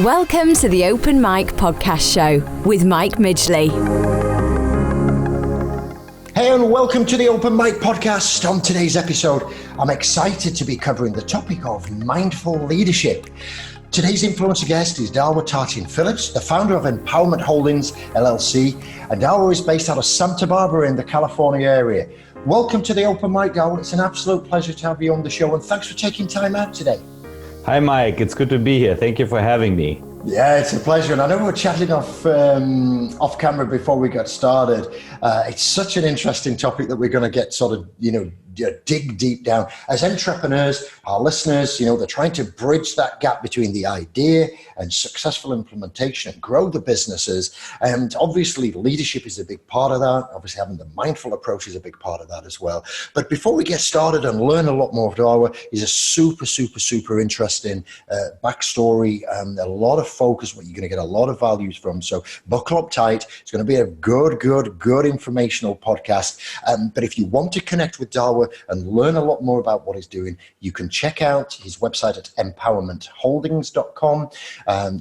Welcome to the Open Mic Podcast Show with Mike Midgley. Hey, and welcome to the Open Mic Podcast. On today's episode, I'm excited to be covering the topic of mindful leadership. Today's influencer guest is Dawa Tarchin Phillips, the founder of Empowerment Holdings, LLC, and Dawa is based out of Santa Barbara in the California area. Welcome to the Open Mic, Dawa. It's an absolute pleasure to have you on the show, and thanks for taking time out today. Hi, Mike. It's good to be here. Thank you for having me. Yeah, it's a pleasure. And I know we were chatting off camera before we got started. It's such an interesting topic that we're going to get sort of, dig deep down. As entrepreneurs, our listeners, they're trying to bridge that gap between the idea and successful implementation and grow the businesses. And obviously leadership is a big part of that. Obviously having the mindful approach is a big part of that as well. But before we get started and learn a lot more of Dawa, is a super interesting backstory and a lot of focus, what you're going to get a lot of values from. So buckle up tight. It's going to be a good informational podcast. But if you want to connect with Dawa and learn a lot more about what he's doing, you can check out his website at empowermentholdings.com.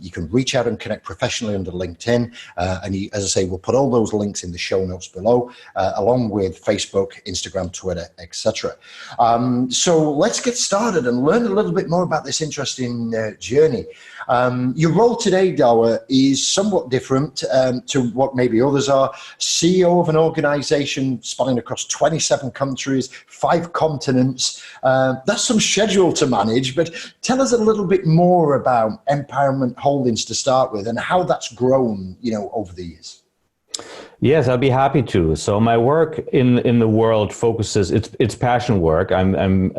You can reach out and connect professionally under LinkedIn. As I say, we'll put all those links in the show notes below, along with Facebook, Instagram, Twitter, etc. So let's get started and learn a little bit more about this interesting journey. Your role today, Dawa, is somewhat different to what maybe others are. CEO of an organization spanning across 27 countries, 5 continents. That's some schedule to manage, but tell us a little bit more about Empowerment Holdings to start with and how that's grown, over the years. Yes, I'll be happy to. So my work in the world focuses, it's passion work. I'm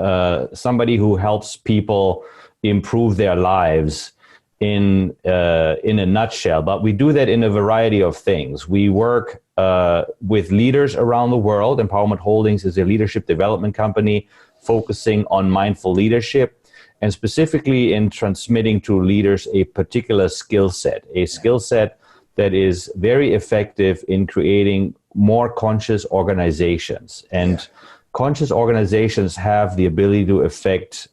somebody who helps people improve their lives in a nutshell, but we do that in a variety of things. We work with leaders around the world. Empowerment Holdings is a leadership development company focusing on mindful leadership and specifically in transmitting to leaders a particular skill set that is very effective in creating more conscious organizations. And conscious organizations have the ability to affect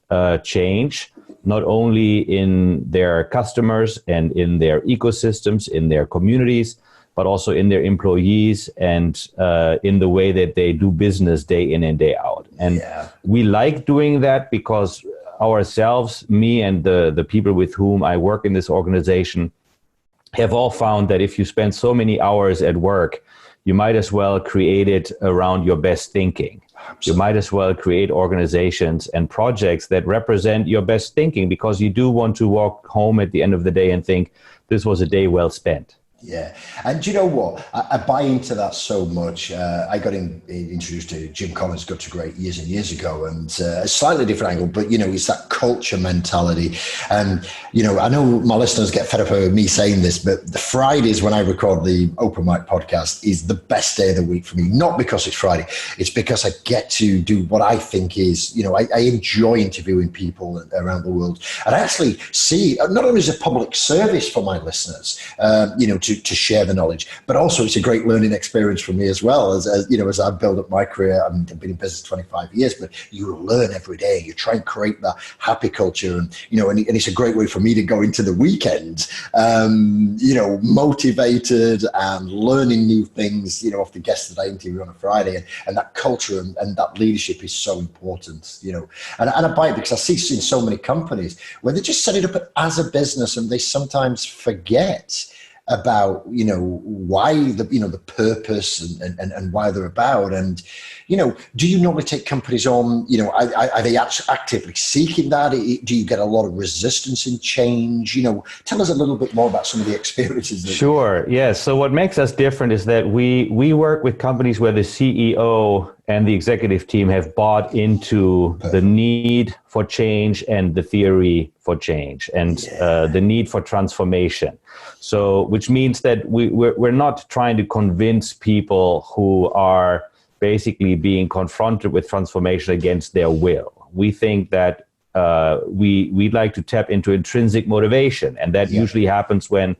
change, not only in their customers and in their ecosystems, in their communities, but also in their employees and in the way that they do business day in and day out. And we like doing that because ourselves, me and the people with whom I work in this organization, have all found that if you spend so many hours at work, you might as well create it around your best thinking. Absolutely. You might as well create organizations and projects that represent your best thinking, because you do want to walk home at the end of the day and think, this was a day well spent. Yeah. And do you know what? I buy into that so much. I got introduced to Jim Collins, Good to Great years and years ago, and a slightly different angle, but, it's that culture mentality. And, I know my listeners get fed up with me saying this, but the Fridays when I record the Open Mic podcast is the best day of the week for me. Not because it's Friday. It's because I get to do what I think is, I enjoy interviewing people around the world. And I actually see, not only as a public service for my listeners, to share the knowledge, but also it's a great learning experience for me as well. As I build up my career, I've been in business 25 years, but you learn every day. You try and create that happy culture, and it's a great way for me to go into the weekend, motivated and learning new things, off the guests that I interview on a Friday, and that culture and that leadership is so important, and I buy it because I see in so many companies where they just set it up as a business and they sometimes forget about why the purpose and why they're about. And do you normally take companies on, are they actively seeking that? Do you get a lot of resistance in change? Tell us a little bit more about some of the experiences. Sure. Yes. So what makes us different is that we work with companies where the CEO and the executive team have bought into the need for change and the theory for change and the need for transformation. So, which means that we're not trying to convince people who are basically being confronted with transformation against their will. We think that we'd like to tap into intrinsic motivation, and that usually happens when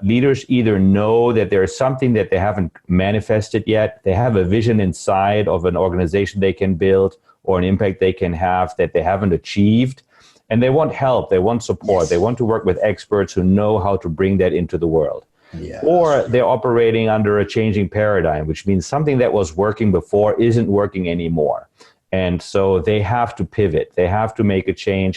leaders either know that there is something that they haven't manifested yet, they have a vision inside of an organization they can build or an impact they can have that they haven't achieved, and they want help, they want support, Yes. they want to work with experts who know how to bring that into the world. Yeah, or they're operating under a changing paradigm, which means something that was working before isn't working anymore. And so they have to pivot, they have to make a change,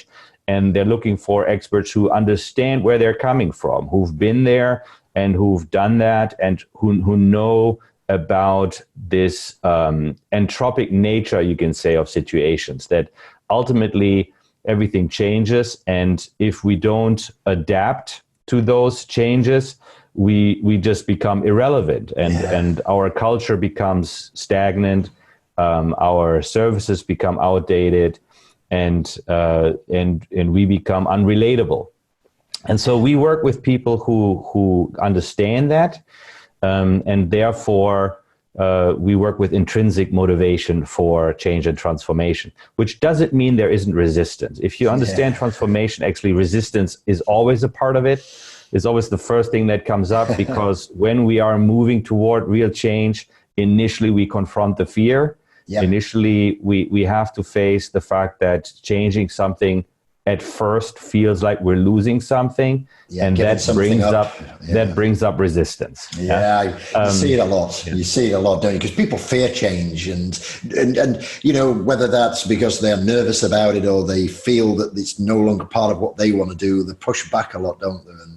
and they're looking for experts who understand where they're coming from, who've been there and who've done that, and who know about this entropic nature, you can say, of situations, that ultimately everything changes. And if we don't adapt to those changes, we just become irrelevant, and our culture becomes stagnant, our services become outdated, and we become unrelatable. And so we work with people who understand that, and therefore we work with intrinsic motivation for change and transformation, which doesn't mean there isn't resistance. If you understand transformation, actually resistance is always a part of it. It's always the first thing that comes up, because when we are moving toward real change, initially we confront the fear. Yep. Initially, we have to face the fact that changing something at first feels like we're losing something, and that brings up resistance. You see it a lot. You see it a lot, don't you? Because people fear change, and you know, whether that's because they're nervous about it or they feel that it's no longer part of what they want to do, they push back a lot, don't they? And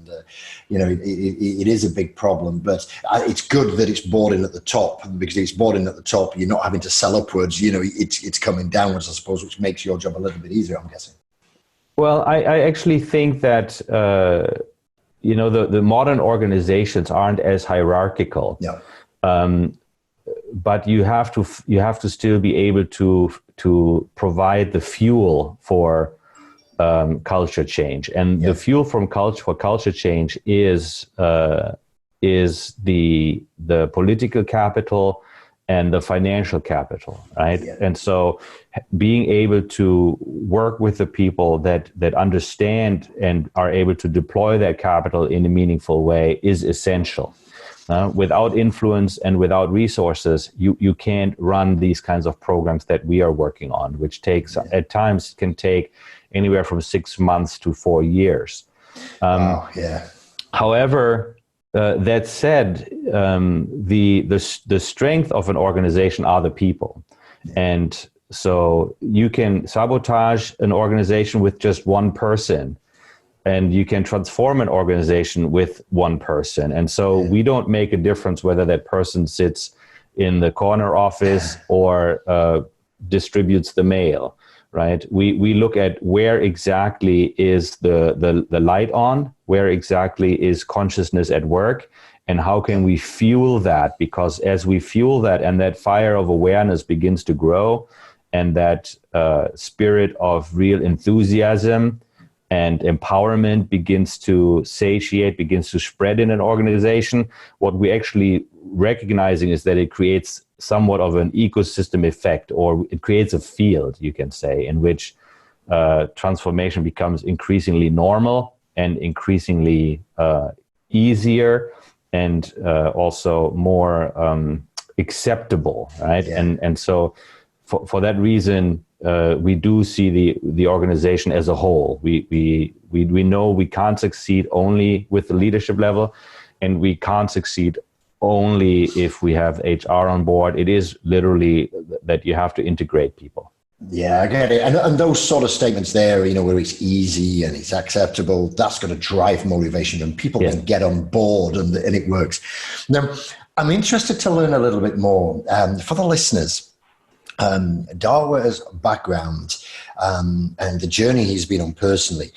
you know, it is a big problem, but it's good that it's brought in at the top, because it's brought in at the top. You're not having to sell upwards. You know, it's coming downwards, I suppose, which makes your job a little bit easier, I'm guessing. Well, I actually think that, you know, the modern organizations aren't as hierarchical. No. But you have to still be able to provide the fuel for culture change, and the fuel for culture change is the political capital and the financial capital, right? Yeah. And so being able to work with the people that understand and are able to deploy that capital in a meaningful way is essential. Without influence and without resources, you can't run these kinds of programs that we are working on, which takes, at times can take anywhere from 6 months to 4 years. However, that said, the strength of an organization are the people. And so you can sabotage an organization with just one person, and you can transform an organization with one person. And so we don't make a difference whether that person sits in the corner office or distributes the mail, right? We look at where exactly is the light on, where exactly is consciousness at work, and how can we fuel that? Because as we fuel that and that fire of awareness begins to grow, and that spirit of real enthusiasm and empowerment begins to satiate, begins to spread in an organization, what we actually recognizing is that it creates somewhat of an ecosystem effect, or it creates a field, you can say, in which transformation becomes increasingly normal and increasingly easier, and also more acceptable, right? And so for that reason, we do see the organization as a whole. We know we can't succeed only with the leadership level, and we can't succeed only if we have HR on board. It is literally that you have to integrate people. Yeah, I get it. And those sort of statements there, you know, where it's easy and it's acceptable, that's going to drive motivation, and people can get on board, and it works. Now, I'm interested to learn a little bit more for the listeners. Dawa's background and the journey he's been on personally.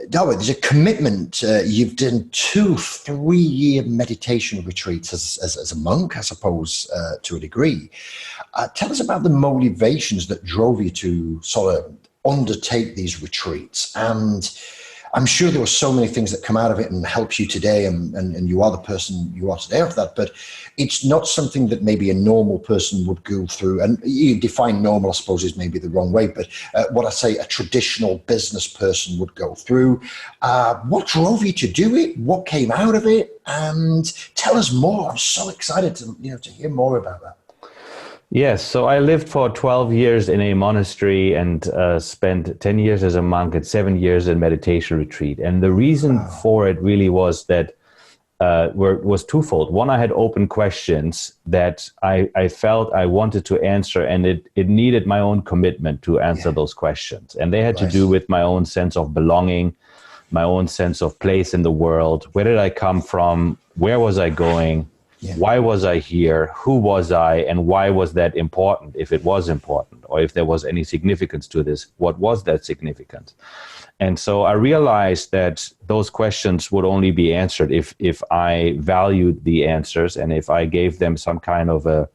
Dawa, there's a commitment. You've done 2 3-year meditation retreats as a monk, I suppose, to a degree. Tell us about the motivations that drove you to sort of undertake these retreats. And I'm sure there were so many things that come out of it and helps you today, and you are the person you are today of that, but it's not something that maybe a normal person would go through. And you define normal, I suppose, is maybe the wrong way, but what I say a traditional business person would go through. What drove you to do it? What came out of it? And tell us more. I'm so excited to hear more about that. Yes, so I lived for 12 years in a monastery and spent 10 years as a monk and 7 years in meditation retreat. And the reason for it really was that was twofold. One, I had open questions that I felt I wanted to answer, and it needed my own commitment to answer those questions. And they had to do with my own sense of belonging, my own sense of place in the world. Where did I come from? Where was I going? Why was I here? Who was I? And why was that important? If it was important, or if there was any significance to this, what was that significance? And so I realized that those questions would only be answered if I valued the answers and if I gave them some kind of a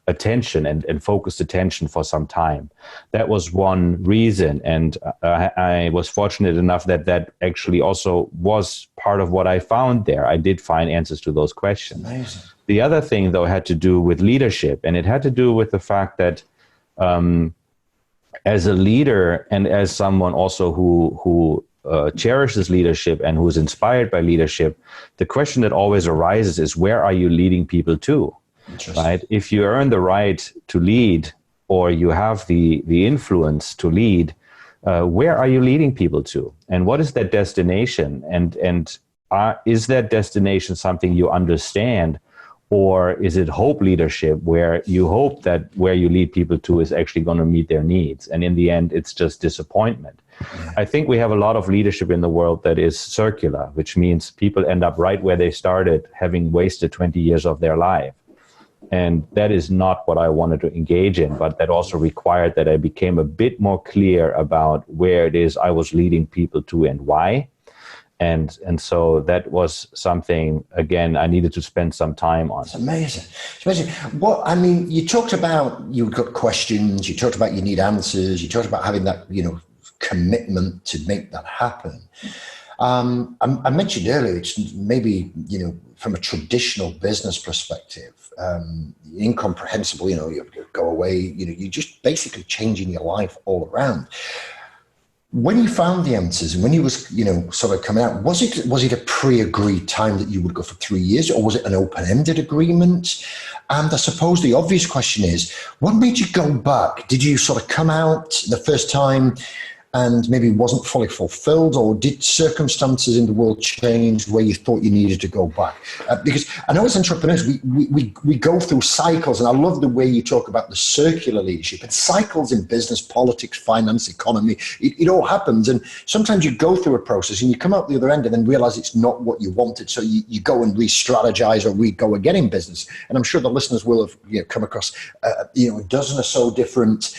attention and focused attention for some time. That was one reason. And I was fortunate enough that actually also was part of what I found there. I did find answers to those questions. Amazing. The other thing, though, had to do with leadership. And it had to do with the fact that as a leader and as someone also who cherishes leadership and who's inspired by leadership, the question that always arises is, where are you leading people to? Right? If you earn the right to lead, or you have the influence to lead, where are you leading people to? And what is that destination? And is that destination something you understand? Or is it hope leadership, where you hope that where you lead people to is actually going to meet their needs? And in the end, it's just disappointment. I think we have a lot of leadership in the world that is circular, which means people end up right where they started, having wasted 20 years of their life. And that is not what I wanted to engage in, but that also required that I became a bit more clear about where it is I was leading people to and why. And so that was something, again, I needed to spend some time on. It's amazing. It's amazing. What, I mean, you talked about, you've got questions, you talked about you need answers, you talked about having that, commitment to make that happen. I mentioned earlier, it's maybe, from a traditional business perspective, incomprehensible, you go away, you're just basically changing your life all around. When you found the answers and when you was, sort of coming out, was it a pre-agreed time that you would go for 3 years, or was it an open-ended agreement? And I suppose the obvious question is, what made you go back? Did you sort of come out the first time and maybe wasn't fully fulfilled, or did circumstances in the world change where you thought you needed to go back? Because I know as entrepreneurs, we go through cycles, and I love the way you talk about the circular leadership and cycles in business, politics, finance, economy. It all happens, and sometimes you go through a process and you come out the other end and then realize it's not what you wanted, so you go and re-strategize or re-go again in business. And I'm sure the listeners will have come across a dozen or so different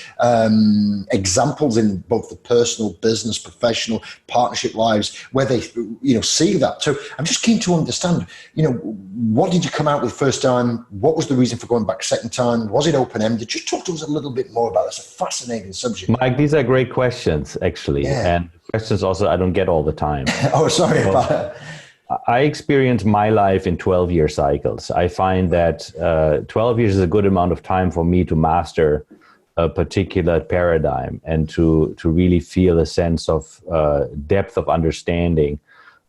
examples in both the personal, business, professional, partnership lives where they, see that. So I'm just keen to understand, what did you come out with first time? What was the reason for going back second time? Was it open-ended? Just talk to us a little bit more about this. It's a fascinating subject. Mike, these are great questions, actually. Yeah. And questions also I don't get all the time. Oh, sorry about that. I experience my life in 12-year cycles. I find that 12 years is a good amount of time for me to master a particular paradigm and to really feel a sense of depth of understanding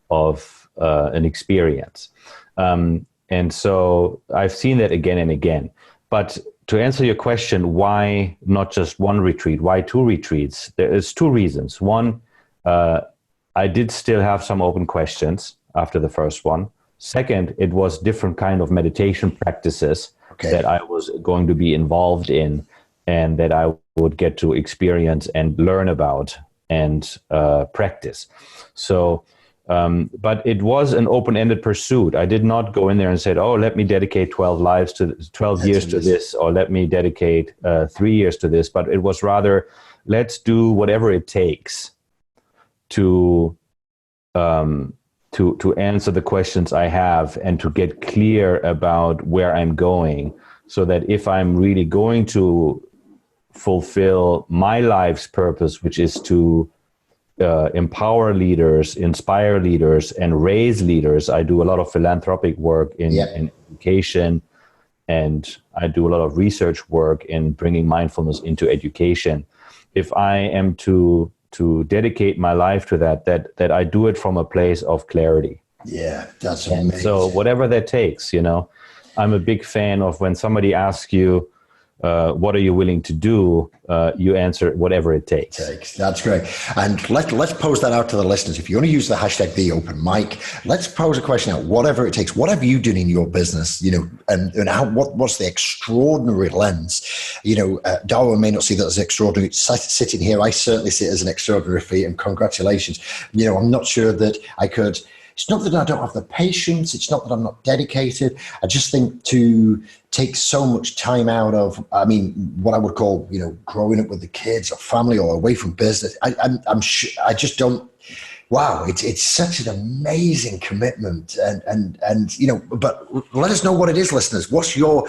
of an experience. And so I've seen that again and again. But to answer your question, why not just one retreat? Why 2 retreats? There is 2 reasons. One, I did still have some open questions after the first one. Second, it was different kind of meditation practices that I was going to be involved in, and that I would get to experience and learn about and practice. So, but it was an open-ended pursuit. I did not go in there and said, "Oh, let me dedicate 12 years to this, or let me dedicate 3 years to this." But it was rather, let's do whatever it takes to answer the questions I have and to get clear about where I'm going, so that if I'm really going to fulfill my life's purpose, which is to empower leaders, inspire leaders, and raise leaders. I do a lot of philanthropic work in education, and I do a lot of research work in bringing mindfulness into education. If I am to dedicate my life to that I do it from a place of clarity. Yeah, that's amazing. So whatever that takes, I'm a big fan of when somebody asks you, what are you willing to do? You answer whatever it takes. That's great. And let's pose that out to the listeners. If you want to use the hashtag The Open Mic, let's pose a question out. Whatever it takes. What have you done in your business? And what's the extraordinary lens? Dawa may not see that as extraordinary. Sitting here, I certainly see it as an extraordinary feat. And congratulations. I'm not sure that I could. It's not that I don't have the patience. It's not that I'm not dedicated. I just think to take so much time out of, what I would call, growing up with the kids or family or away from business. I'm sure I just don't. Wow, it's such an amazing commitment, and But let us know what it is, listeners. What's your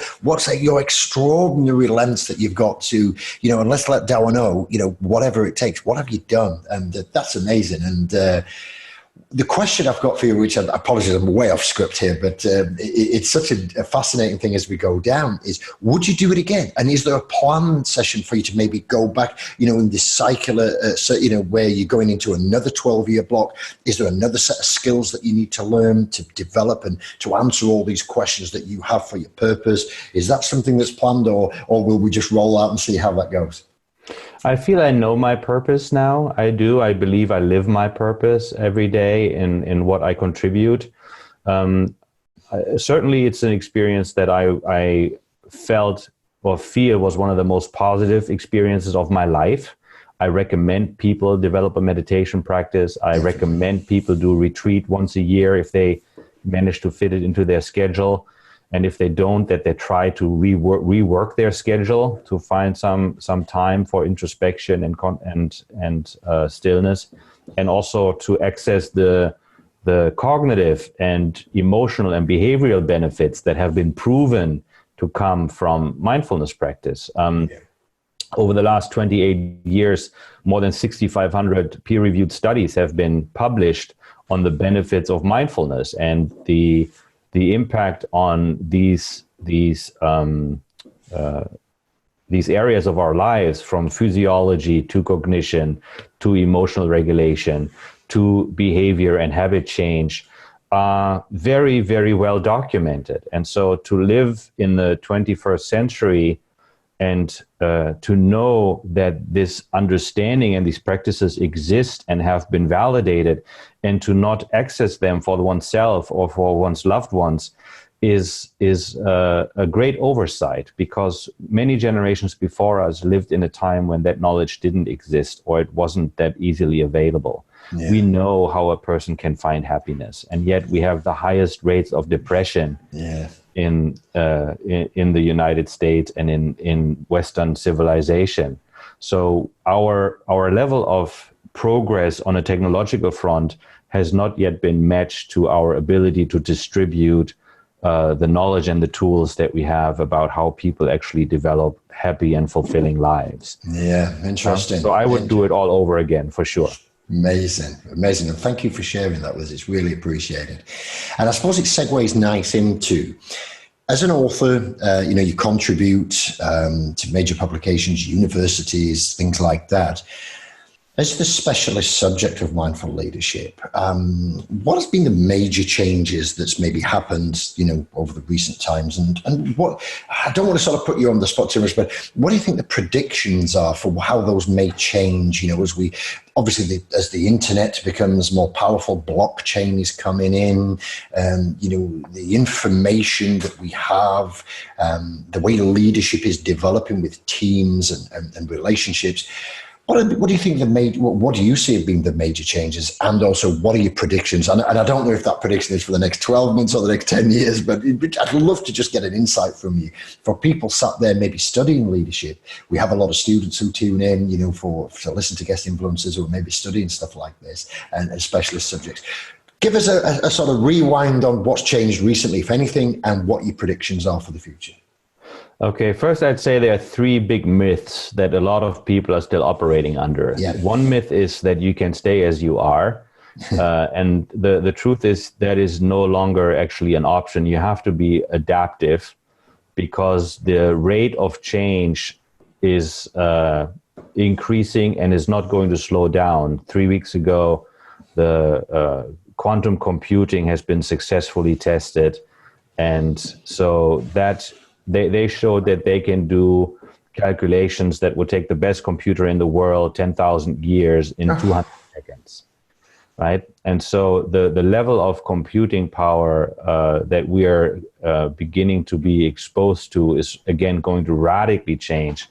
extraordinary lens that you've got to, and let's let Dawa know, whatever it takes. What have you done? And that's amazing. And the question I've got for you, which I apologize, I'm way off script here, but it's such a fascinating thing as we go down, is would you do it again? And is there a planned session for you to maybe go back, in this cycle, where you're going into another 12-year block? Is there another set of skills that you need to learn to develop and to answer all these questions that you have for your purpose? Is that something that's planned, or will we just roll out and see how that goes? I feel I know my purpose now. I do. I believe I live my purpose every day in what I contribute. Certainly, it's an experience that I felt or feel was one of the most positive experiences of my life. I recommend people develop a meditation practice. I recommend people do retreat once a year if they manage to fit it into their schedule. And if they don't, that they try to rework their schedule to find some time for introspection and stillness, and also to access the cognitive and emotional and behavioral benefits that have been proven to come from mindfulness practice. Over the last 28 years, more than 6,500 peer-reviewed studies have been published on the benefits of mindfulness and the impact on these areas of our lives, from physiology to cognition to emotional regulation to behavior and habit change, are very, very well documented. And so to live in the 21st century and to know that this understanding and these practices exist and have been validated, and to not access them for oneself or for one's loved ones is a great oversight, because many generations before us lived in a time when that knowledge didn't exist, or it wasn't that easily available. Yeah. We know how a person can find happiness, and yet we have the highest rates of depression in the United States and in Western civilization. So our level of progress on a technological front has not yet been matched to our ability to distribute the knowledge and the tools that we have about how people actually develop happy and fulfilling lives. Yeah, interesting. So I would do it all over again, for sure. Amazing. And thank you for sharing that with us. It's really appreciated. And I suppose it segues nice into, as an author, you contribute to major publications, universities, things like that. As the specialist subject of mindful leadership, what has been the major changes that's maybe happened, over the recent times? And what, I don't want to sort of put you on the spot too much, but what do you think the predictions are for how those may change, as we, obviously, as the internet becomes more powerful, blockchain is coming in, the information that we have, the way leadership is developing with teams and relationships. What do you think what do you see as being the major changes? And also, what are your predictions? And I don't know if that prediction is for the next 12 months or the next 10 years, but I'd love to just get an insight from you. For people sat there maybe studying leadership, we have a lot of students who tune in, to listen to guest influencers who are maybe studying stuff like this and specialist subjects. Give us a sort of rewind on what's changed recently, if anything, and what your predictions are for the future. Okay, first I'd say there are three big myths that a lot of people are still operating under. Yeah. One myth is that you can stay as you are. And the truth is that is no longer actually an option. You have to be adaptive, because the rate of change is increasing and is not going to slow down. 3 weeks ago, the quantum computing has been successfully tested. And so that they showed that they can do calculations that would take the best computer in the world 10,000 years in 200 seconds, right? And so the level of computing power that we are beginning to be exposed to is, again, going to radically change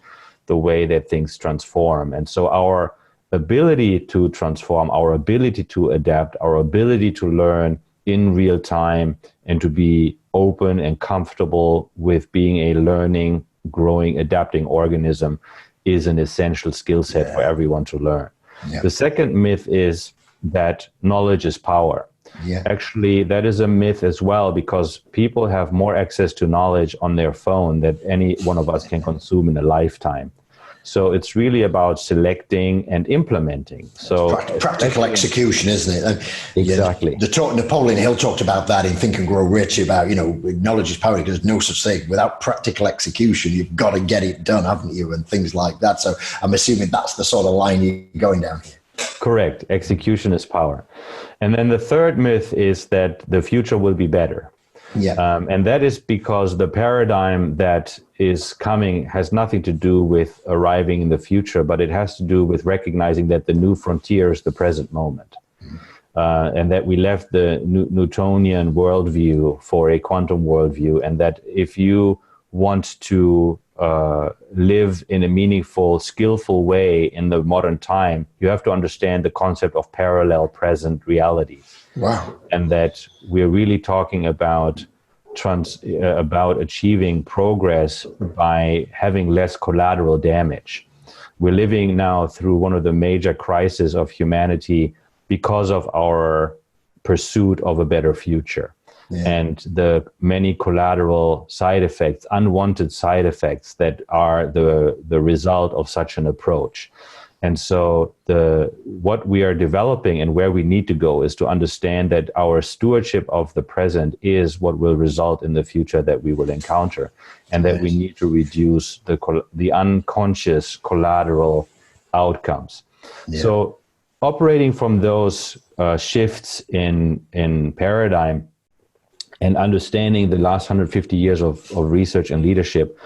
the way that things transform. And so our ability to transform, our ability to adapt, our ability to learn in real time and to be open and comfortable with being a learning, growing, adapting organism is an essential skill set for everyone to learn. Yeah. The second myth is that knowledge is power. Yeah. Actually, that is a myth as well, because people have more access to knowledge on their phone than any one of us can consume in a lifetime. So it's really about selecting and implementing. So practical execution, isn't it? And exactly. Napoleon Hill talked about that in Think and Grow Rich, about, knowledge is power, because there's no such thing. Without practical execution, you've got to get it done, haven't you? And things like that. So I'm assuming that's the sort of line you're going down here. Correct. Execution is power. And then the third myth is that the future will be better. Yeah. And that is because the paradigm that is coming has nothing to do with arriving in the future, but it has to do with recognizing that the new frontier is the present moment. And that we left the Newtonian worldview for a quantum worldview, and that if you want to live in a meaningful, skillful way in the modern time, you have to understand the concept of parallel present realities. Wow. And that we're really talking about achieving progress by having less collateral damage. We're living now through one of the major crises of humanity because of our pursuit of a better future. Yeah. And the many collateral side effects, unwanted side effects that are the result of such an approach. And so what we are developing and where we need to go is to understand that our stewardship of the present is what will result in the future that we will encounter, and that we need to reduce the unconscious collateral outcomes. Yeah. So operating from those shifts in paradigm and understanding the last 150 years of research and leadership,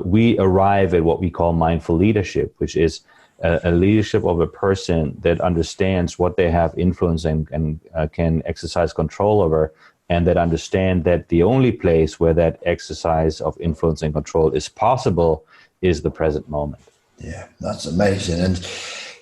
we arrive at what we call mindful leadership, which is a leadership of a person that understands what they have influence and can exercise control over, and that understand that the only place where that exercise of influence and control is possible is the present moment. Yeah, that's amazing. And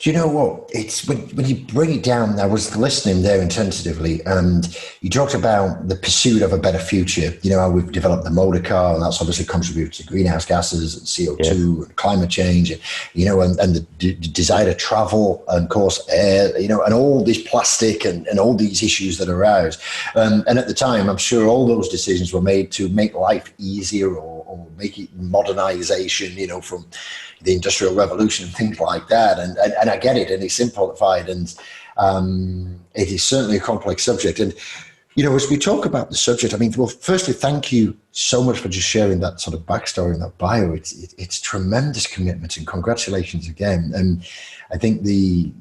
do you know what? It's when you bring it down, I was listening there intensively, and you talked about the pursuit of a better future. You know, how we've developed the motor car, and that's obviously contributed to greenhouse gases and CO2 and climate change, and the desire to travel, and of course air, and all this plastic and all these issues that arise. And at the time, I'm sure all those decisions were made to make life easier or make it modernization, from the Industrial Revolution and things like that. And I get it, and it's simplified, and it is certainly a complex subject. And, as we talk about the subject, well, firstly, thank you so much for just sharing that sort of backstory and that bio. It's tremendous commitment, and congratulations again. And I think the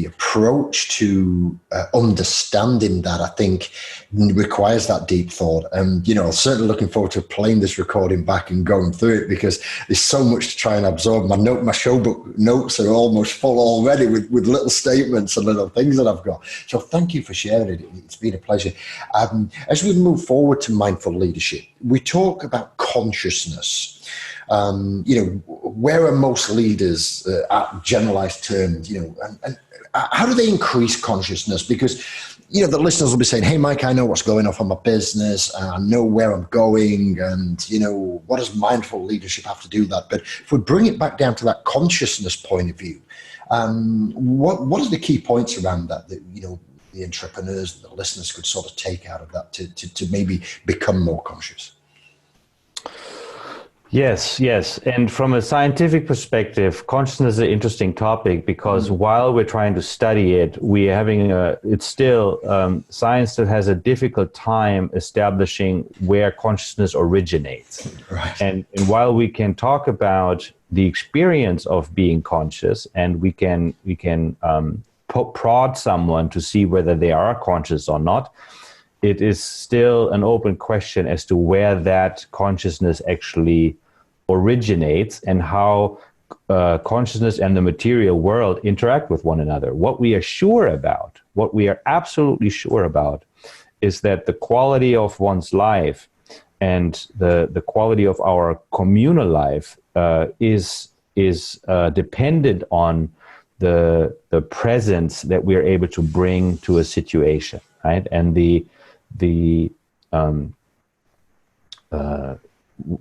approach to understanding that, I think, requires that deep thought. And, I'm certainly looking forward to playing this recording back and going through it, because there's so much to try and absorb. My show book notes are almost full already with little statements and little things that I've got. So thank you for sharing it. It's been a pleasure. As we move forward to mindful leadership, we talk about consciousness. Where are most leaders at generalized terms, and how do they increase consciousness? Because, the listeners will be saying, hey, Mike, I know what's going on my business. I know where I'm going. And, what does mindful leadership have to do with that? But if we bring it back down to that consciousness point of view, what are the key points around that the entrepreneurs, the listeners could sort of take out of that to maybe become more conscious? Yes. And from a scientific perspective, consciousness is an interesting topic, because while we're trying to study it, we're having it's still, science still has a difficult time establishing where consciousness originates. Right. And while we can talk about the experience of being conscious, and we can prod someone to see whether they are conscious or not, it is still an open question as to where that consciousness actually originates and how consciousness and the material world interact with one another. What we are sure about, what we are absolutely sure about, is that the quality of one's life and the quality of our communal life is dependent on the presence that we are able to bring to a situation, right? And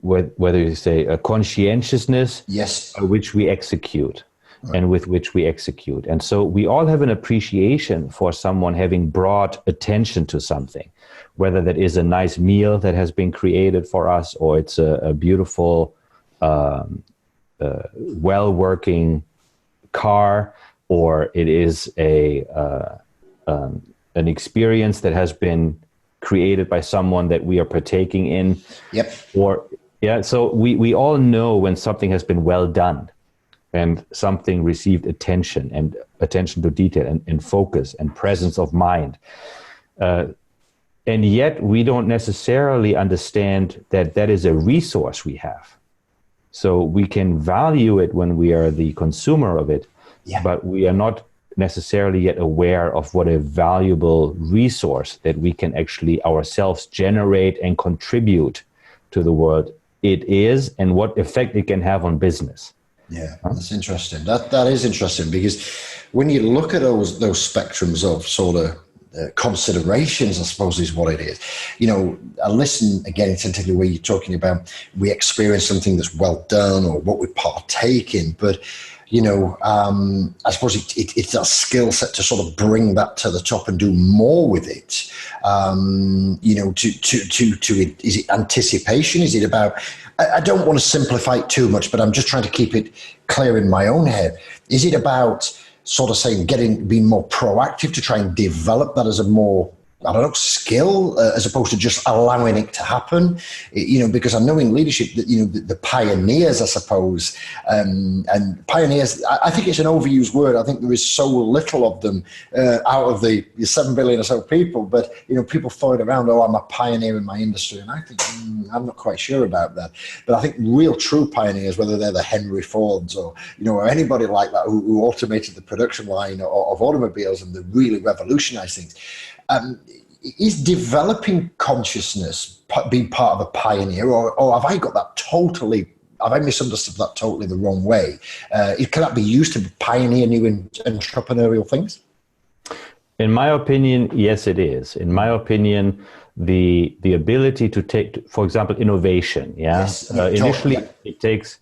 whether you say a conscientiousness, yes, which we execute, right, and with which we execute. And so we all have an appreciation for someone having brought attention to something, whether that is a nice meal that has been created for us, or it's a beautiful, well-working car, or it is an experience that has been created by someone that we are partaking in. Yep. So we all know when something has been well done and something received attention and attention to detail and focus and presence of mind. And yet we don't necessarily understand that that is a resource we have. So we can value it when we are the consumer of it, but we are not necessarily yet aware of what a valuable resource that we can actually ourselves generate and contribute to the world it is, and what effect it can have on business. Yeah, that's interesting. That is interesting, because when you look at those spectrums of sort of considerations, I suppose is what it is. You know, I listen again attentively where you're talking about we experience something that's well done or what we partake in, but you know, I suppose it's a skill set to sort of bring that to the top and do more with it. You know, is it anticipation? Is it about, I don't want to simplify it too much, but I'm just trying to keep it clear in my own head. Is it about sort of saying being more proactive to try and develop that as a more, I don't know, skill, as opposed to just allowing it to happen? You know, because I know in leadership that, you know, the pioneers, I suppose, and pioneers, I think it's an overused word. I think there is so little of them out of the 7 billion or so people, but, you know, people throw it around, oh, I'm a pioneer in my industry. And I think, I'm not quite sure about that. But I think real true pioneers, whether they're the Henry Fords or, you know, or anybody like that who automated the production line of automobiles and they really revolutionized things, is developing consciousness being part of a pioneer, or have I got that totally, have I misunderstood that totally the wrong way? Can that be used to pioneer new entrepreneurial things? In my opinion, yes, it is. In my opinion, the ability to take, for example, innovation. Yes, initially, it takes,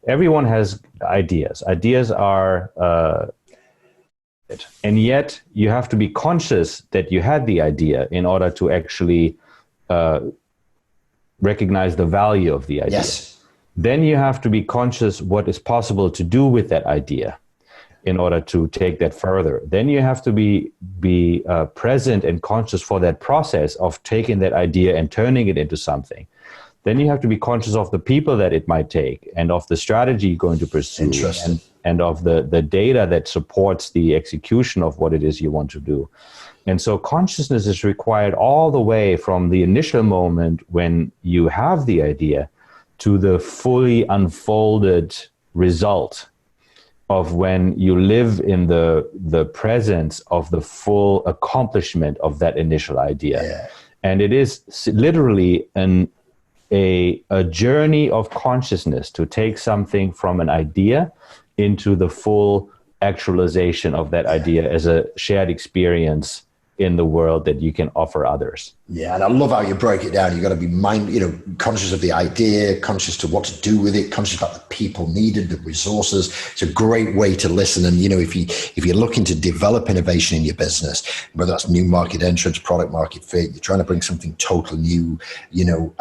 everyone has ideas. Ideas are, and yet you have to be conscious that you had the idea in order to actually recognize the value of the idea. Yes. Then you have to be conscious what is possible to do with that idea in order to take that further. Then you have to be present and conscious for that process of taking that idea and turning it into something. Then you have to be conscious of the people that it might take and of the strategy you're going to pursue and of the data that supports the execution of what it is you want to do. And so consciousness is required all the way from the initial moment when you have the idea to the fully unfolded result of when you live in the presence of the full accomplishment of that initial idea. Yeah. And it is literally a journey of consciousness to take something from an idea into the full actualization of that idea as a shared experience in the world that you can offer others. Yeah, and I love how you break it down. You've got to be conscious of the idea, conscious to what to do with it, conscious about the people needed, the resources. It's a great way to listen. And, you know, if you're looking to develop innovation in your business, whether that's new market entrance, product market fit, you're trying to bring something totally new, you know,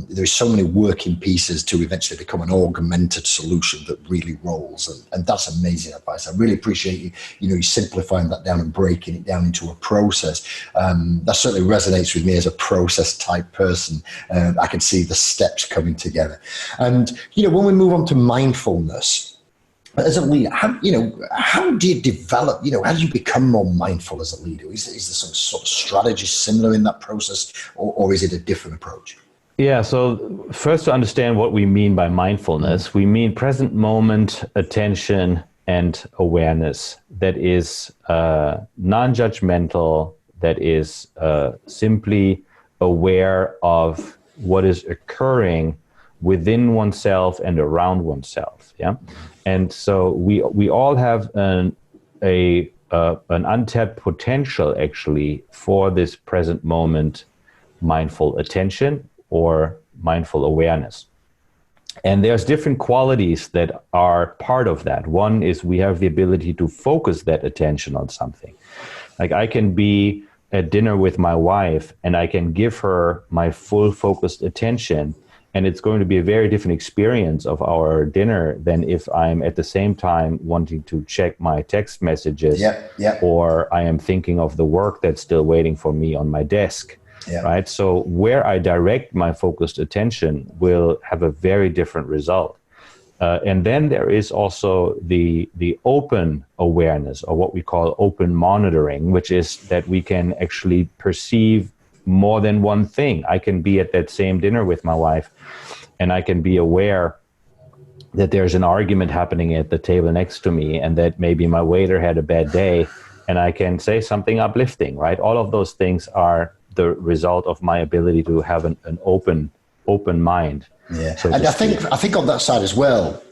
there's so many working pieces to eventually become an augmented solution that really rolls. And that's amazing advice. I really appreciate you simplifying that down and breaking it down into a process. That certainly resonates with me as a process type person. I can see the steps coming together. And, you know, when we move on to mindfulness, as a leader, how do you develop, how do you become more mindful as a leader? Is there some sort of strategy similar in that process, or is it a different approach? Yeah, so first to understand what we mean by mindfulness, we mean present moment attention and awareness that is non-judgmental, that is simply aware of what is occurring within oneself and around oneself. Yeah, and so we all have an untapped potential actually for this present moment mindful attention or mindful awareness. And there's different qualities that are part of that. One is we have the ability to focus that attention on something. Like I can be at dinner with my wife and I can give her my full focused attention, and it's going to be a very different experience of our dinner than if I'm at the same time wanting to check my text messages, or I am thinking of the work that's still waiting for me on my desk. Yeah. Right. So where I direct my focused attention will have a very different result. And then there is also the open awareness, or what we call open monitoring, which is that we can actually perceive more than one thing. I can be at that same dinner with my wife and I can be aware that there's an argument happening at the table next to me and that maybe my waiter had a bad day, and I can say something uplifting, right? All of those things are the result of my ability to have an open mind. Yeah, so and I think on that side as well,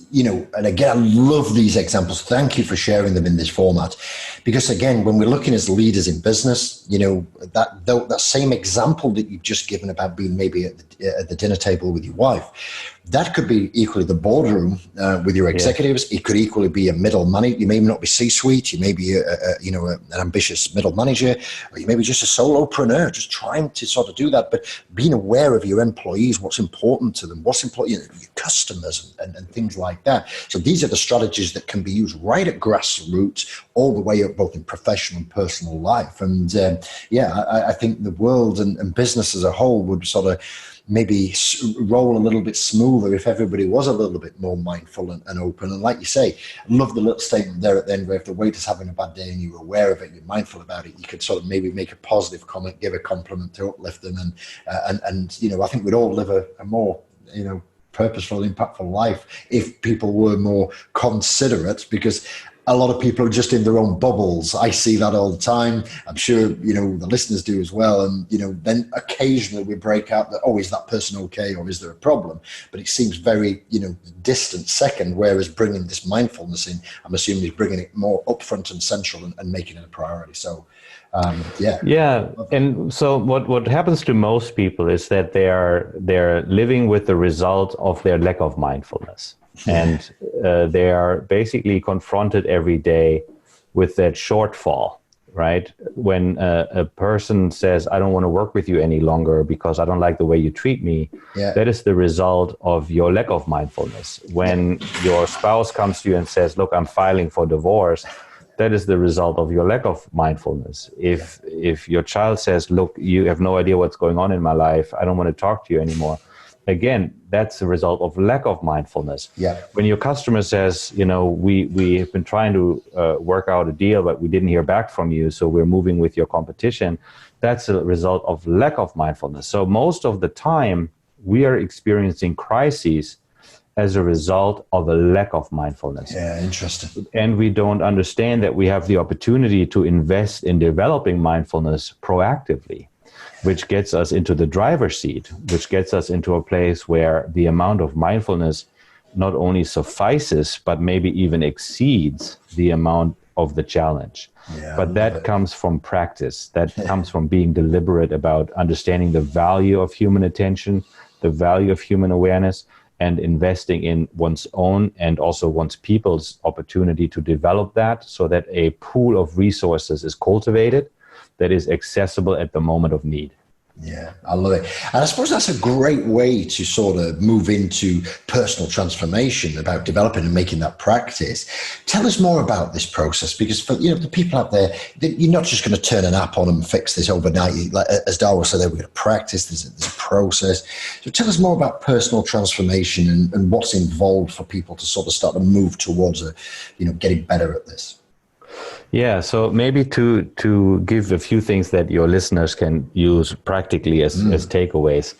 you know, and again, I love these examples. Thank you for sharing them in this format, because again, when we're looking as leaders in business, you know, that same example that you've just given about being maybe at the dinner table with your wife, that could be equally the boardroom with your executives. Yeah. It could equally be a middle manager. You may not be C-suite. You may be an ambitious middle manager, or you may be just a solopreneur, just trying to sort of do that. But being aware of your employees, what's important to them, what's important, you know, your customers, and things like that. So these are the strategies that can be used right at grassroots, all the way up, both in professional and personal life. And I think the world and business as a whole would sort of maybe roll a little bit smoother if everybody was a little bit more mindful and open. And like you say, I love the little statement there at the end where if the waiter's having a bad day and you're aware of it, you're mindful about it, you could sort of maybe make a positive comment, give a compliment to uplift them. And you know, I think we'd all live a more, you know, purposeful, impactful life if people were more considerate, because a lot of people are just in their own bubbles. I see that all the time. I'm sure, you know, the listeners do as well. And, you know, then occasionally we break out that, oh, is that person okay? Or is there a problem? But it seems very, you know, distant second, whereas bringing this mindfulness in, I'm assuming he's bringing it more upfront and central and making it a priority. So, and so what happens to most people is that they're living with the result of their lack of mindfulness. And they are basically confronted every day with that shortfall, right? When a person says, I don't want to work with you any longer because I don't like the way you treat me, that is the result of your lack of mindfulness. When your spouse comes to you and says, look, I'm filing for divorce, that is the result of your lack of mindfulness. If your child says, look, you have no idea what's going on in my life, I don't want to talk to you anymore, again, that's the result of lack of mindfulness. Yeah. When your customer says, you know, we have been trying to work out a deal, but we didn't hear back from you, so we're moving with your competition, that's a result of lack of mindfulness. So most of the time, we are experiencing crises as a result of a lack of mindfulness. Yeah, interesting. And we don't understand that we have the opportunity to invest in developing mindfulness proactively, which gets us into the driver's seat, which gets us into a place where the amount of mindfulness not only suffices, but maybe even exceeds the amount of the challenge. Yeah, but that comes from practice. That comes from being deliberate about understanding the value of human attention, the value of human awareness, and investing in one's own and also one's people's opportunity to develop that so that a pool of resources is cultivated that is accessible at the moment of need. Yeah, I love it. And I suppose that's a great way to sort of move into personal transformation, about developing and making that practice. Tell us more about this process, because for, you know, the people out there, you're not just going to turn an app on and fix this overnight. Like, as Dawa said, we're going to practice. There's a process. So tell us more about personal transformation and what's involved for people to sort of start to move towards getting better at this. Yeah, so maybe to give a few things that your listeners can use practically as takeaways.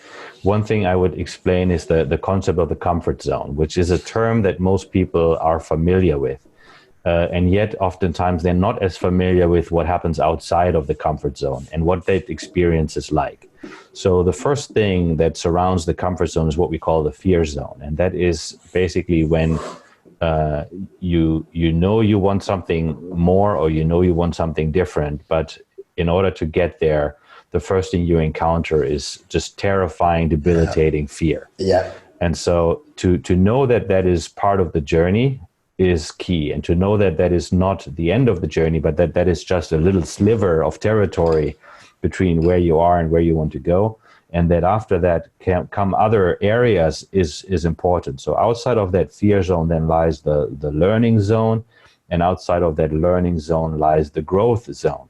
One thing I would explain is the concept of the comfort zone, which is a term that most people are familiar with. And yet oftentimes they're not as familiar with what happens outside of the comfort zone and what that experience is like. So the first thing that surrounds the comfort zone is what we call the fear zone. And that is basically when you know you want something more, or you know you want something different, but in order to get there, the first thing you encounter is just terrifying, debilitating fear. Yeah. And so to know that that is part of the journey is key, and to know that that is not the end of the journey, but that is just a little sliver of territory between where you are and where you want to go. And that after that can come other areas is important. So outside of that fear zone then lies the learning zone, and outside of that learning zone lies the growth zone.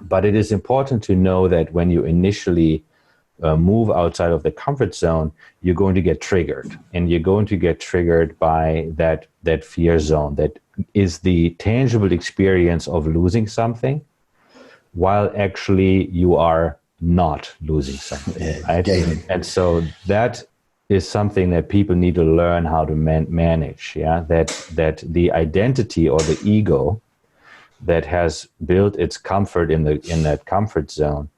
But it is important to know that when you initially move outside of the comfort zone, you're going to get triggered, and you're going to get triggered by that fear zone. That is the tangible experience of losing something, while actually you are not losing something, right? And so that is something that people need to learn how to manage. Yeah, that the identity or the ego that has built its comfort in that comfort zone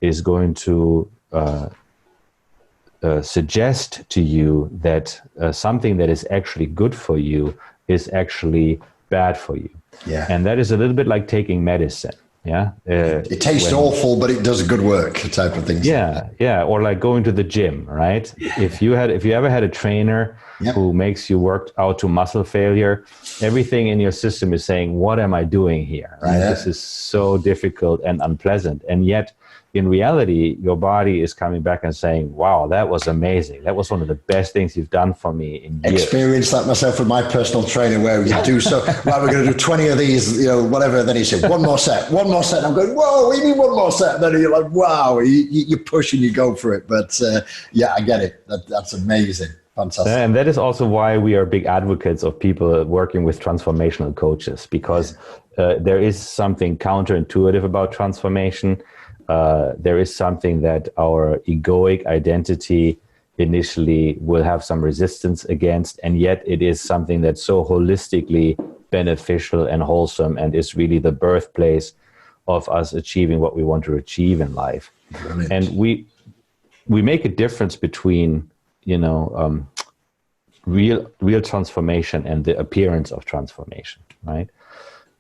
is going to suggest to you that something that is actually good for you is actually bad for you. Yeah, and that is a little bit like taking medicine. Yeah, it tastes awful, but it does good work, type of thing. Yeah, or like going to the gym, right? If you ever had a trainer who makes you work out to muscle failure, everything in your system is saying, "What am I doing here?" Right? Yeah. This is so difficult and unpleasant, and yet in reality, your body is coming back and saying, "Wow, that was amazing. That was one of the best things you've done for me in years." Experienced that myself with my personal trainer, where you do so, well, we're going to do 20 of these, whatever. And then he said, one more set. And I'm going, whoa, what do you mean one more set? And then you're like, wow, you push and you go for it. But I get it. That's amazing. Fantastic. And that is also why we are big advocates of people working with transformational coaches, because there is something counterintuitive about transformation. There is something that our egoic identity initially will have some resistance against, and yet it is something that's so holistically beneficial and wholesome, and is really the birthplace of us achieving what we want to achieve in life. Brilliant. And we make a difference between real transformation and the appearance of transformation, right?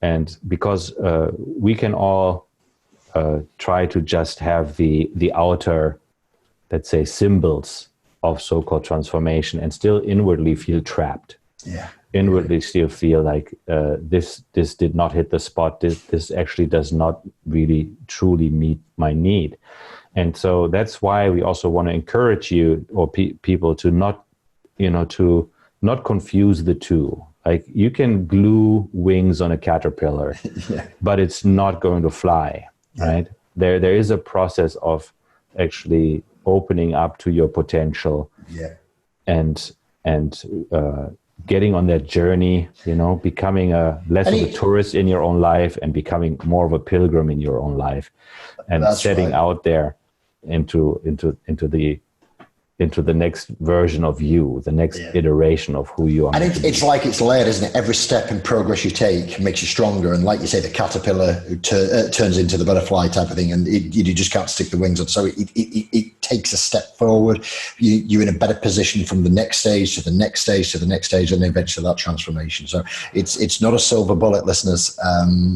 And because we can all try to just have the outer, let's say, symbols of so-called transformation, and still inwardly feel trapped. Yeah. Inwardly still feel like this did not hit the spot. This actually does not really truly meet my need. And so that's why we also want to encourage you or people to not confuse the two. Like, you can glue wings on a caterpillar, but it's not going to fly. Right? There is a process of actually opening up to your potential, and getting on that journey, becoming less of a tourist in your own life and becoming more of a pilgrim in your own life, and setting out there into the next version of you, the next iteration of who you are. And it's like it's layered, isn't it? Every step in progress you take makes you stronger. And like you say, the caterpillar turns into the butterfly type of thing, and you just can't stick the wings on. So it takes a step forward. You're in a better position from the next stage to the next stage to the next stage, and eventually that transformation. So it's not a silver bullet, listeners.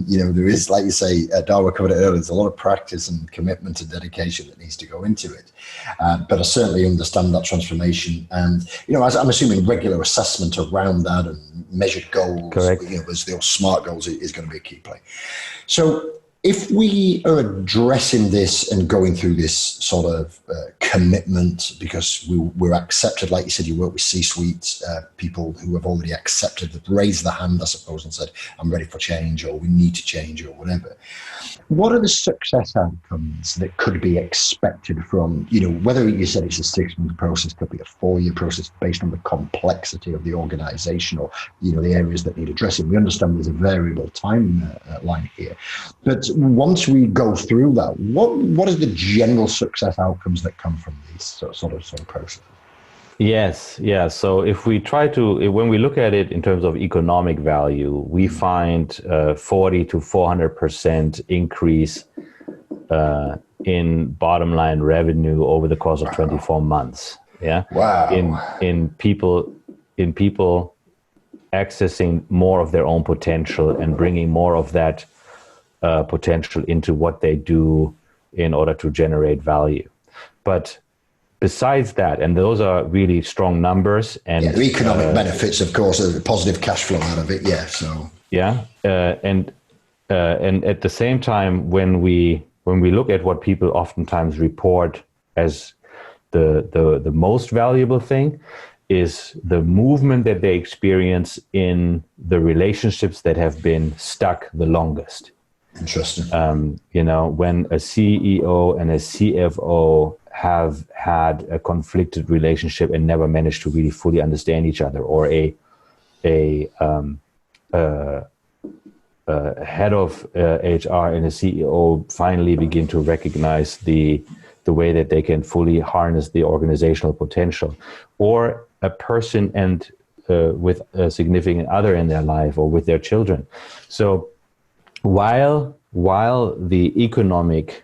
There is, like you say, Dawa covered it earlier, there's a lot of practice and commitment and dedication that needs to go into it. But I certainly understand that transformation, and as I'm assuming regular assessment around that and measured goals. Correct. There's the SMART goals is going to be a key play. So if we are addressing this and going through this sort of commitment, because we're accepted, like you said, you work with C-suite people who have already accepted, raised the hand, I suppose, and said, I'm ready for change, or we need to change, or whatever. What are the success outcomes that could be expected from, whether you said it's a 6-month process, could be a 4-year process based on the complexity of the organization or, the areas that need addressing. We understand there's a variable timeline here. But once we go through that, what are the general success outcomes that come from these sort of processes? Yes, yeah. So if we when we look at it in terms of economic value, we find 40 to 400% increase in bottom line revenue over the course of 24 months. Yeah. Wow. In people accessing more of their own potential and bringing more of that potential into what they do in order to generate value. But besides that, and those are really strong numbers, and the economic benefits, of course, a positive cash flow out of it. Yeah. So and at the same time, when we look at what people oftentimes report as the most valuable thing, is the movement that they experience in the relationships that have been stuck the longest. Interesting. When a CEO and a CFO have had a conflicted relationship and never managed to really fully understand each other, or a head of HR and a CEO finally begin to recognize the way that they can fully harness the organizational potential, or a person and with a significant other in their life, or with their children. So while the economic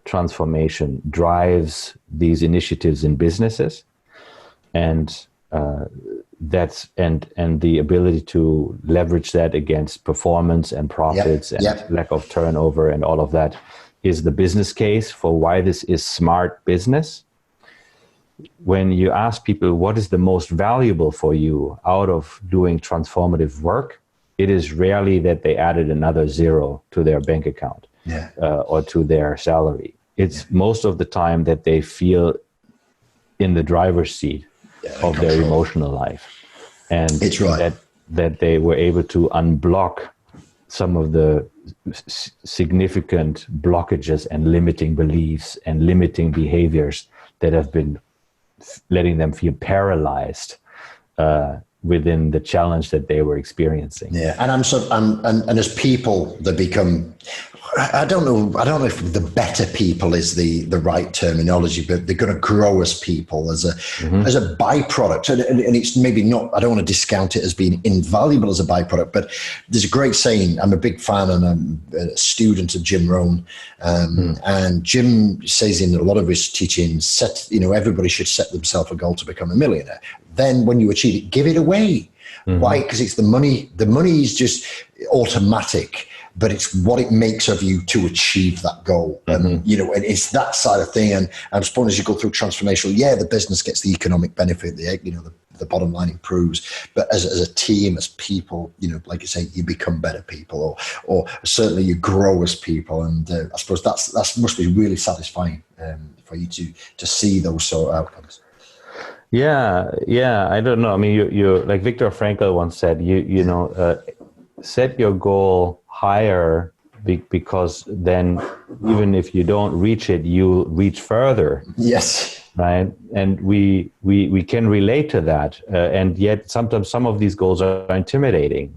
transformation drives these initiatives in businesses, and the ability to leverage that against performance and profits and lack of turnover and all of that is the business case for why this is smart business. When you ask people what is the most valuable for you out of doing transformative work, it is rarely that they added another zero to their bank account or to their salary. It's most of the time that they feel in the driver's seat of their emotional life. And it's right. that they were able to unblock some of the significant blockages and limiting beliefs and limiting behaviors that have been letting them feel paralyzed within the challenge that they were experiencing. Yeah, and as people, they become. I don't know if the better people is the right terminology, but they're going to grow as people, as a byproduct. And it's maybe not, I don't want to discount it as being invaluable as a byproduct, but there's a great saying. I'm a big fan and I'm a student of Jim Rohn. And Jim says in a lot of his teachings, everybody should set themselves a goal to become a millionaire. Then when you achieve it, give it away. Why? Because it's the money. The money is just automatic, but it's what it makes of you to achieve that goal. And it's that side of thing. And I suppose as you go through transformational, the business gets the economic benefit, the bottom line improves. But as a team, as people, like you say, you become better people, or certainly you grow as people. And I suppose that must be really satisfying for you to see those sort of outcomes. Yeah. I don't know. I mean, you like Viktor Frankl once said, set your goal higher because then even if you don't reach it, you'll reach further. Yes. Right. And we can relate to that. And yet sometimes some of these goals are intimidating,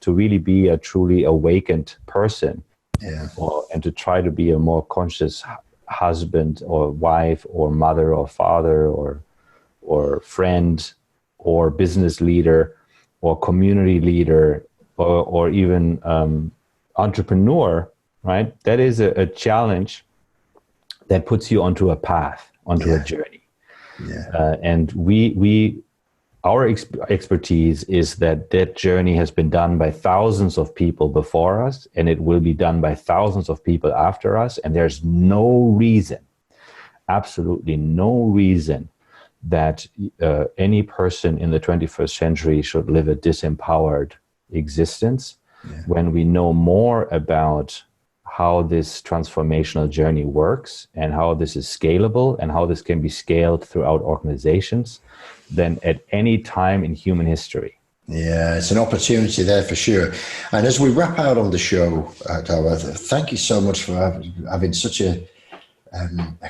to really be a truly awakened person. Yeah. And to try to be a more conscious husband or wife or mother or father or friend or business leader or community leader or even entrepreneur, right? That is a challenge that puts you onto a path, onto a journey. Yeah. And our expertise is that journey has been done by thousands of people before us, and it will be done by thousands of people after us. And there's no reason, absolutely no reason, that any person in the 21st century should live a disempowered existence when we know more about how this transformational journey works and how this is scalable and how this can be scaled throughout organizations than at any time in human history. Yeah, it's an opportunity there for sure. And as we wrap out on the show, Dawa, thank you so much for having such a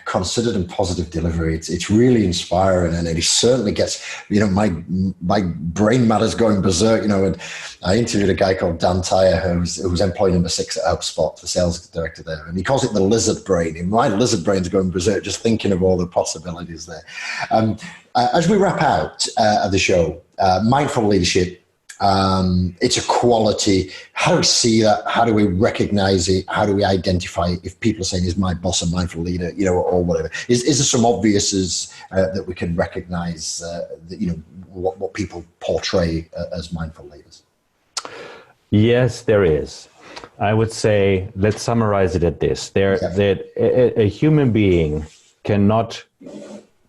considered and positive delivery. It's really inspiring, and it certainly gets, my brain matter's going berserk, and I interviewed a guy called Dan Tyre who was employee number 6 at HubSpot, the sales director there, and he calls it the lizard brain. And my lizard brain's going berserk just thinking of all the possibilities there. As we wrap out of the show, mindful leadership, it's a quality. How do we see that? How do we recognize it? How do we identify it? If people are saying, is my boss a mindful leader, or whatever? Is there some obviouses that we can recognize what people portray as mindful leaders? Yes, there is. I would say, let's summarize it at this. That a human being cannot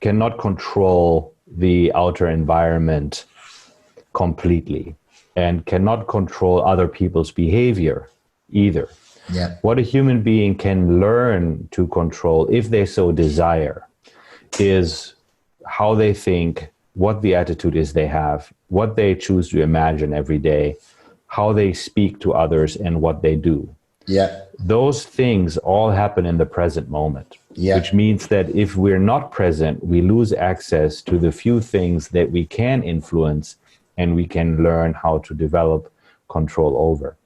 control the outer environment completely, and cannot control other people's behavior either. Yeah. What a human being can learn to control, if they so desire, is how they think, what the attitude is they have, what they choose to imagine every day, how they speak to others, and what they do. Yeah. Those things all happen in the present moment, which means that if we're not present, we lose access to the few things that we can influence and we can learn how to develop control over.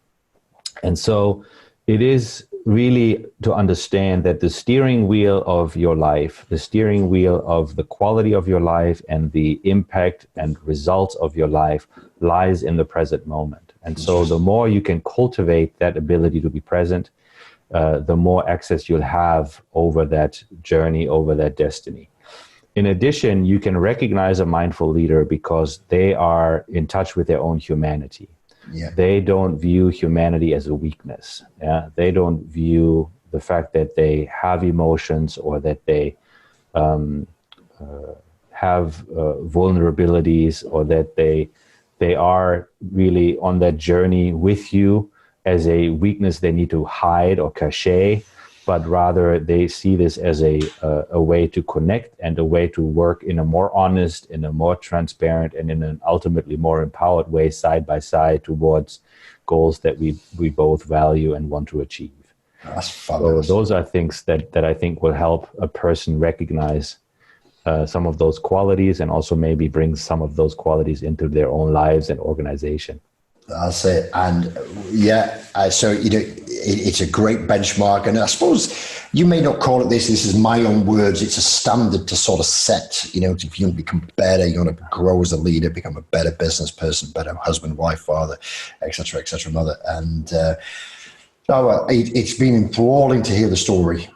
And so it is really to understand that the steering wheel of your life, the steering wheel of the quality of your life and the impact and results of your life lies in the present moment. And so the more you can cultivate that ability to be present, the more access you'll have over that journey, over that destiny. In addition, you can recognize a mindful leader because they are in touch with their own humanity. Yeah. They don't view humanity as a weakness. Yeah? They don't view the fact that they have emotions or that they have vulnerabilities, or that they are really on that journey with you as a weakness they need to hide or cache, but rather they see this as a way to connect and a way to work in a more honest, in a more transparent, and in an ultimately more empowered way, side by side, towards goals that we both value and want to achieve. That's fabulous. So those are things that I think will help a person recognize some of those qualities, and also maybe bring some of those qualities into their own lives and organization. That's it. And so, it's a great benchmark. And I suppose you may not call it this is my own words. It's a standard to sort of set, if you want to become better, you want to grow as a leader, become a better business person, better husband, wife, father, et cetera, mother. And it's been enthralling to hear the story.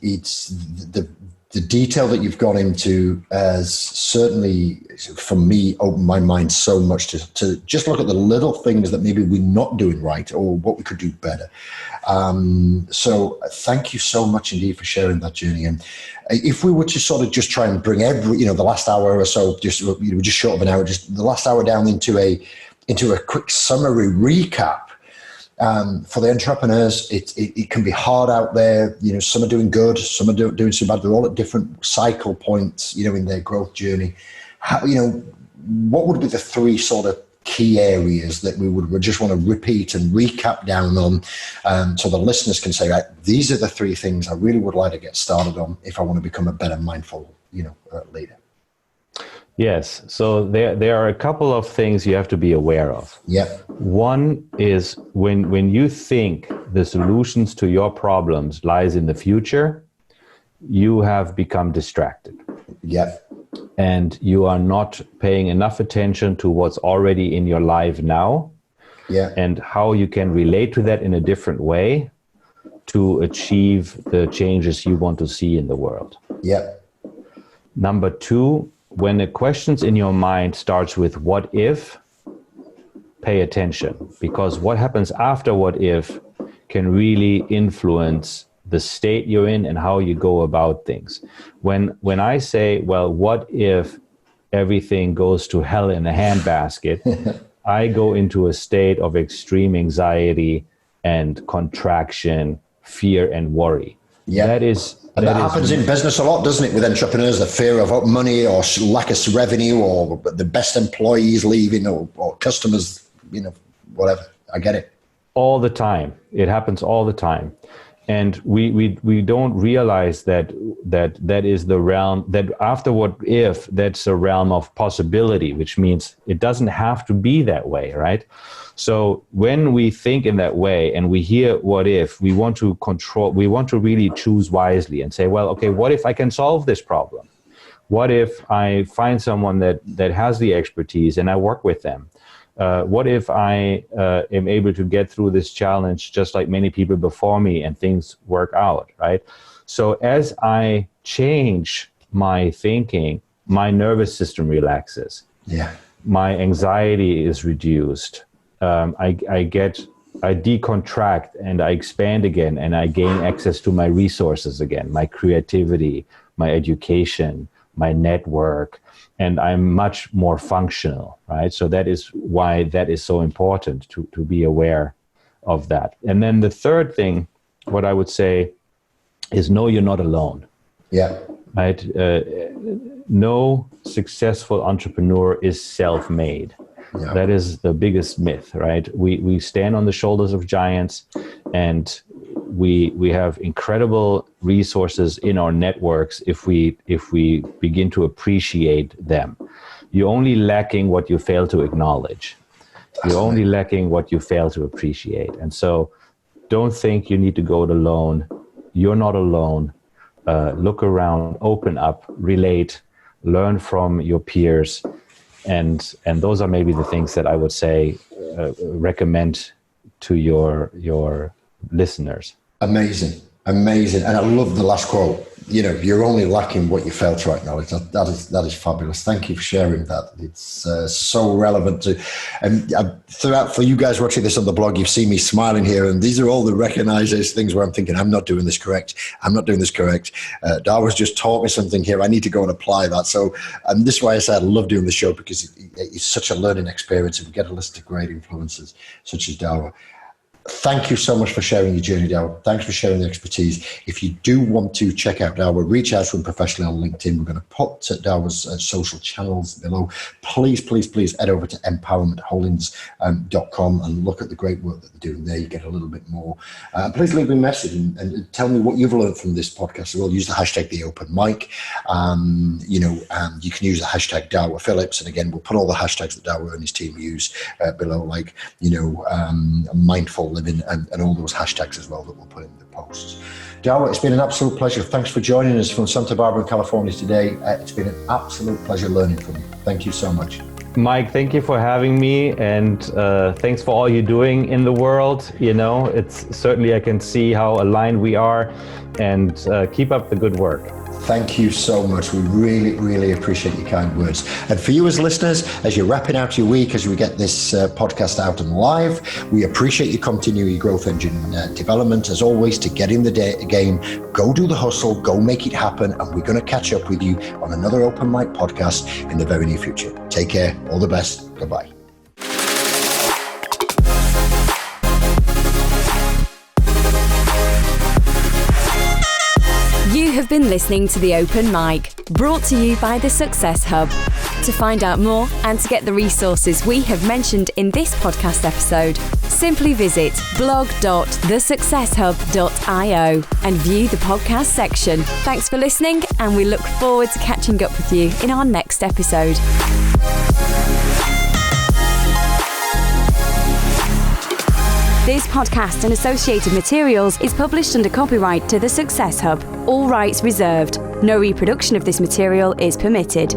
It's the detail that you've gone into has certainly, for me, opened my mind so much to just look at the little things that maybe we're not doing right or what we could do better. So thank you so much indeed for sharing that journey. And if we were to sort of just try and bring the last hour or so, just short of an hour, just the last hour down into a quick summary recap. For the entrepreneurs, it can be hard out there. Some are doing good, some are doing so bad. They're all at different cycle points, in their growth journey. What would be the 3 sort of key areas that we would just want to repeat and recap down on, so the listeners can say, right, these are the 3 things I really would like to get started on if I want to become a better mindful, leader. Yes. So there are a couple of things you have to be aware of. Yeah. One is when you think the solutions to your problems lies in the future, you have become distracted. Yeah. And you are not paying enough attention to what's already in your life now. Yeah. And how you can relate to that in a different way to achieve the changes you want to see in the world. Yeah. Number 2, when the questions in your mind starts with what if, pay attention, because what happens after what if can really influence the state you're in and how you go about things. When I say, well, what if everything goes to hell in a handbasket, I go into a state of extreme anxiety and contraction, fear and worry. Yeah. That happens in business a lot, doesn't it? With entrepreneurs, the fear of money or lack of revenue or the best employees leaving or customers, whatever. I get it. All the time. It happens all the time. And we don't realize that is the realm, that after what if, that's a realm of possibility, which means it doesn't have to be that way, right? So when we think in that way and we hear what if, we want to really choose wisely and say, well, okay, what if I can solve this problem? What if I find someone that has the expertise and I work with them? What if I am able to get through this challenge just like many people before me and things work out, right? So as I change my thinking, my nervous system relaxes. Yeah. My anxiety is reduced. I decontract and I expand again, and I gain access to my resources again, my creativity, my education, my network, and I'm much more functional, right? So that is why that is so important to be aware of that. And then the third thing, what I would say is know you're not alone. Yeah. Right? No successful entrepreneur is self-made. Yeah. That is the biggest myth, right? We stand on the shoulders of giants, and we have incredible resources in our networks if we begin to appreciate them. You're only lacking what you fail to acknowledge. You're only lacking what you fail to appreciate. And so don't think you need to go it alone. You're not alone. Look around, open up, relate, learn from your peers. And those are maybe the things that I would say, recommend to your listeners. Amazing. And I love the last quote. You're only lacking what you fail to acknowledge. That is fabulous. Thank you for sharing that. It's so relevant to, and throughout, for you guys watching this on the blog, you've seen me smiling here, and these are all the recognizes things where I'm thinking, I'm not doing this correct. Dawa's just taught me something here. I need to go and apply that. So, and this is why I said I love doing the show, because it's such a learning experience, and we get to listen to great influencers such as Dawa. Thank you so much for sharing your journey, Dawa. Thanks for sharing the expertise. If you do want to check out Dawa, reach out to him professionally on LinkedIn. We're going to put Dawa's social channels below. Please head over to empowermentholdings.com and look at the great work that they're doing there. You get a little bit more. Please leave me a message and tell me what you've learned from this podcast as well. Use the hashtag #TheOpenMic. You can use the hashtag Dawa Phillips. And again, we'll put all the hashtags that Dawa and his team use below, like, mindful living and all those hashtags as well that we'll put in the posts. Dawa, it's been an absolute pleasure. Thanks for joining us from Santa Barbara, California today. It's been an absolute pleasure learning from you. Thank you so much. Mike, thank you for having me, and thanks for all you're doing in the world. It's certainly, I can see how aligned we are, and keep up the good work. Thank you so much. We really, really appreciate your kind words. And for you as listeners, as you're wrapping out your week, as we get this podcast out and live, we appreciate you continuing your growth engine development. As always, to get in the game, go do the hustle, go make it happen. And we're going to catch up with you on another Open Mic podcast in the very near future. Take care. All the best. Goodbye. You have been listening to The Open Mic, brought to you by The Success Hub. To find out more and to get the resources we have mentioned in this podcast episode, simply visit blog.thesuccesshub.io and view the podcast section. Thanks for listening, and we look forward to catching up with you in our next episode. This podcast and associated materials is published under copyright to The Success Hub. All rights reserved. No reproduction of this material is permitted.